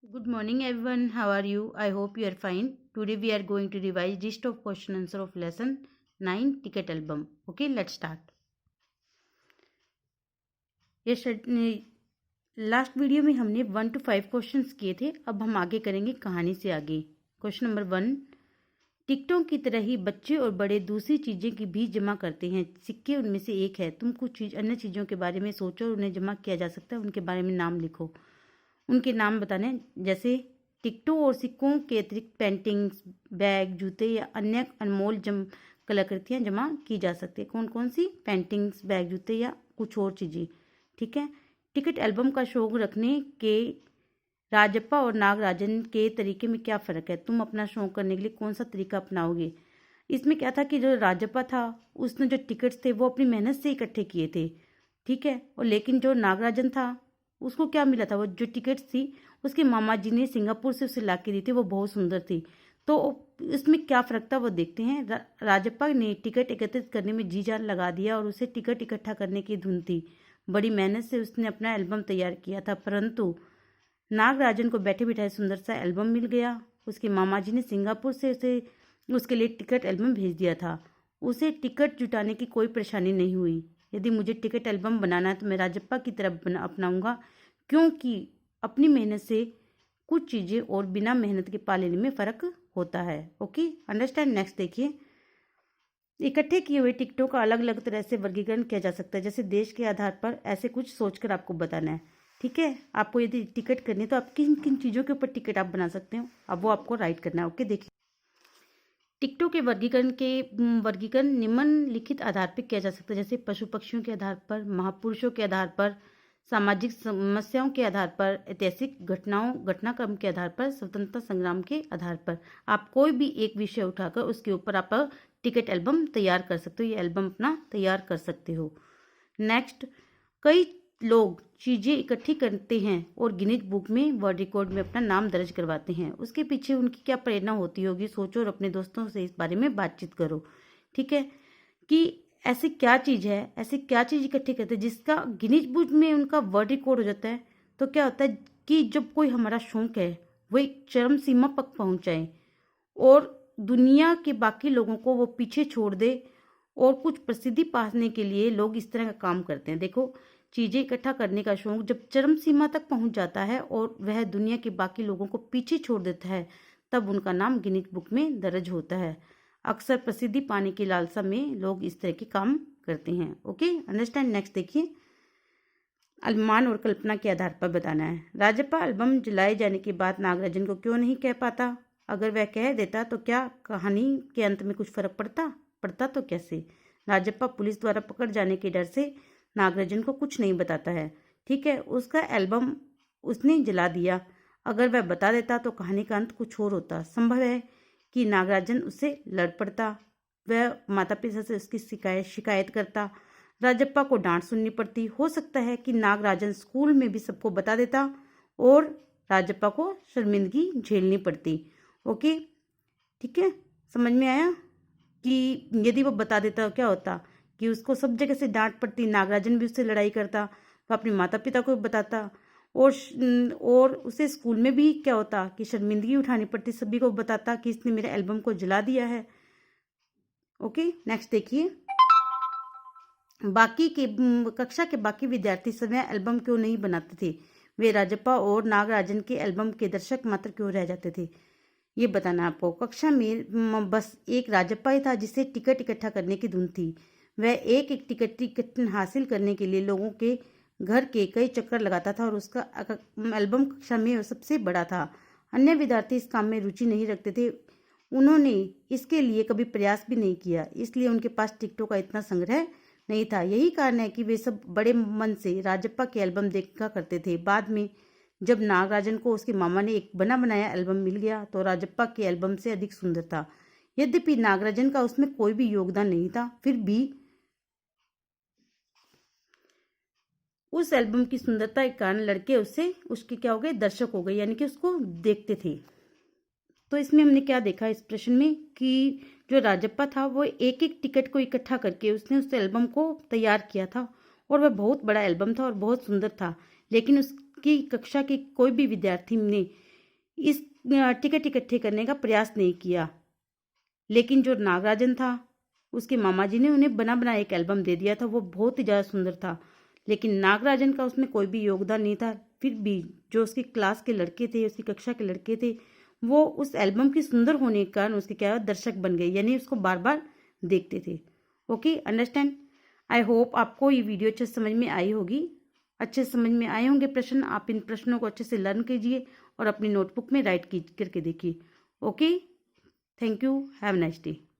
Good morning everyone. How are you? I hope you are fine. Today we are going to revise list of question answer of lesson 9 ticket album. Okay, let's start. Yes, last video में हमने 1 to 5 questions किए थे. अब हम आगे करेंगे कहानी से आगे. Question number 1. टिकटों की तरह ही बच्चे और बड़े दूसरी चीज़ें की भी जमा करते हैं. सिक्के उनमें से एक है. तुम कुछ अन्य चीज़ों के बारे में सोचो और उन्हें जमा किया जा सकता है. उनके बारे में नाम लिखो. उनके नाम बताने, जैसे टिकटों और सिक्कों के अतिरिक्त पेंटिंग्स, बैग, जूते या अन्य अनमोल कलाकृतियाँ जमा की जा सकती है. कौन कौन सी? पेंटिंग्स, बैग, जूते या कुछ और चीज़ें. ठीक है. टिकट एल्बम का शौक रखने के राजप्पा और नागराजन के तरीके में क्या फ़र्क है? तुम अपना शौक करने के लिए कौन सा तरीका अपनाओगे? इसमें क्या था कि जो राजप्पा था उसने जो टिकट्स थे वो अपनी मेहनत से इकट्ठे किए थे. ठीक है. और लेकिन जो नागराजन था उसको क्या मिला था? वो जो टिकट्स थी उसके मामा जी ने सिंगापुर से उसे ला के दी थी. वो बहुत सुंदर थी. तो इसमें क्या फ़र्क था वो देखते हैं. राजप्पा ने टिकट एकत्रित करने में जी जान लगा दिया और उसे टिकट इकट्ठा करने की धुन थी. बड़ी मेहनत से उसने अपना एल्बम तैयार किया था. परंतु नागराजन को बैठे बिठाए सुंदर सा एल्बम मिल गया. उसके मामा जी ने सिंगापुर से उसे उसके लिए टिकट एल्बम भेज दिया था. उसे टिकट जुटाने की कोई परेशानी नहीं हुई. यदि मुझे टिकट एल्बम बनाना है तो मैं राजप्पा की तरह अपनाऊंगा, क्योंकि अपनी मेहनत से कुछ चीज़ें और बिना मेहनत के पा लेने में फ़र्क होता है. Okay, understand. नेक्स्ट देखिए. इकट्ठे किए हुए टिकटों का अलग अलग तरह से वर्गीकरण किया जा सकता है. जैसे देश के आधार पर ऐसे कुछ सोचकर आपको बताना है. ठीक है. आपको यदि टिकट करनी है तो आप किन किन चीज़ों के ऊपर टिकट आप बना सकते हो, अब वो आपको राइट करना है. ओके, देखिए. टिकटों के वर्गीकरण निम्नलिखित आधार पर किया जा सकता है. जैसे पशु पक्षियों के आधार पर, महापुरुषों के आधार पर, सामाजिक समस्याओं के आधार पर, ऐतिहासिक घटनाक्रम के आधार पर, स्वतंत्रता संग्राम के आधार पर. आप कोई भी एक विषय उठाकर उसके ऊपर आप टिकट एल्बम तैयार कर सकते हो. ये एल्बम अपना तैयार कर सकते हो. नेक्स्ट. कई लोग चीज़ें इकट्ठी करते हैं और गिनीज बुक में वर्ल्ड रिकॉर्ड में अपना नाम दर्ज करवाते हैं. उसके पीछे उनकी क्या प्रेरणा होती होगी, सोचो और अपने दोस्तों से इस बारे में बातचीत करो. ठीक है. कि ऐसी क्या चीज़ है, ऐसी क्या चीज़ इकट्ठी करते हैं जिसका गिनीज बुक में उनका वर्ल्ड रिकॉर्ड हो जाता है. तो क्या होता है कि जब कोई हमारा शौक है वो एक चरम सीमा तक पहुंच जाए और दुनिया के बाकी लोगों को वो पीछे छोड़ दे और कुछ प्रसिद्धि पाने के लिए लोग इस तरह का काम करते हैं. देखो, चीज़ें इकट्ठा करने का शौक जब चरम सीमा तक पहुंच जाता है और वह दुनिया के बाकी लोगों को पीछे छोड़ देता है, तब उनका नाम गिनीज बुक में दर्ज होता है. अक्सर प्रसिद्धि पाने की लालसा में लोग इस तरह के काम करते हैं. Okay, understand. नेक्स्ट देखिए. अनुमान और कल्पना के आधार पर बताना है. राजप्पा एल्बम जलाए जाने के बाद नागराजन को क्यों नहीं कह पाता? अगर वह कह देता तो क्या कहानी के अंत में कुछ फर्क पड़ता तो कैसे? राजप्पा पुलिस द्वारा पकड़ जाने के डर से नागराजन को कुछ नहीं बताता है. ठीक है. उसका एल्बम उसने जला दिया. अगर वह बता देता तो कहानी का अंत कुछ और होता. संभव है कि नागराजन उससे लड़ पड़ता. वह माता पिता से उसकी शिकायत करता. राजप्पा को डांट सुननी पड़ती. हो सकता है कि नागराजन स्कूल में भी सबको बता देता और राजप्पा को शर्मिंदगी झेलनी पड़ती. ओके, ठीक है. समझ में आया कि यदि वो बता देता तो क्या होता कि उसको सब जगह से डांट पड़ती, नागराजन भी उससे लड़ाई करता, वो अपने माता पिता को बताता और उसे स्कूल में भी क्या होता कि शर्मिंदगी उठानी पड़ती, सभी को बताता कि इसने मेरे एल्बम को जला दिया है. ओके, नेक्स्ट देखिए. कक्षा के बाकी विद्यार्थी समय एल्बम क्यों नहीं बनाते थे? वे राजप्पा और नागराजन के एल्बम के दर्शक मात्र क्यों रह जाते थे? ये बताना आपको. कक्षा में बस एक राजप्पा ही था जिसे टिकट इकट्ठा करने की धुन थी. वह एक एक टिकट हासिल करने के लिए लोगों के घर के कई चक्कर लगाता था और उसका एल्बम कक्षा में सबसे बड़ा था. अन्य विद्यार्थी इस काम में रुचि नहीं रखते थे. उन्होंने इसके लिए कभी प्रयास भी नहीं किया, इसलिए उनके पास टिकटों का इतना संग्रह नहीं था. यही कारण है कि वे सब बड़े मन से राजप्पा के एल्बम देखा करते थे. बाद में जब नागराजन को उसके मामा ने एक बना बनाया एल्बम मिल गया तो राजप्पा के एल्बम से अधिक सुंदर था. यद्यपि नागराजन का उसमें कोई भी योगदान नहीं था, फिर भी उस एल्बम की सुंदरता के कारण लड़के उसके क्या हो गए, दर्शक हो गए, यानी कि उसको देखते थे. तो इसमें हमने क्या देखा इस प्रश्न में कि जो राजप्पा था वो एक एक टिकट को इकट्ठा करके उसने उस एल्बम को तैयार किया था और वह बहुत बड़ा एल्बम था और बहुत सुंदर था. लेकिन उसकी कक्षा के कोई भी विद्यार्थी ने इस टिकट इकट्ठे करने का प्रयास नहीं किया। लेकिन जो नागराजन था, उसके मामा जी ने उन्हें बना बनाया एक एल्बम दे दिया था। वो बहुत ही ज़्यादा सुंदर था, लेकिन नागराजन का उसमें कोई भी योगदान नहीं था। फिर भी जो उसकी क्लास के लड़के थे, उसकी कक्षा के लड़के थे, वो उस एल्बम के सुंदर होने के कारण उसके क्या दर्शक बन गए, यानी उसको बार बार देखते थे। Okay, understand. आई होप आपको ये वीडियो अच्छे समझ में आई होगी। अच्छे समझ में आए होंगे प्रश्न। आप इन प्रश्नों को अच्छे से लर्न कीजिए और अपनी नोटबुक में राइट करके देखिए। Okay, thank you, have a nice day.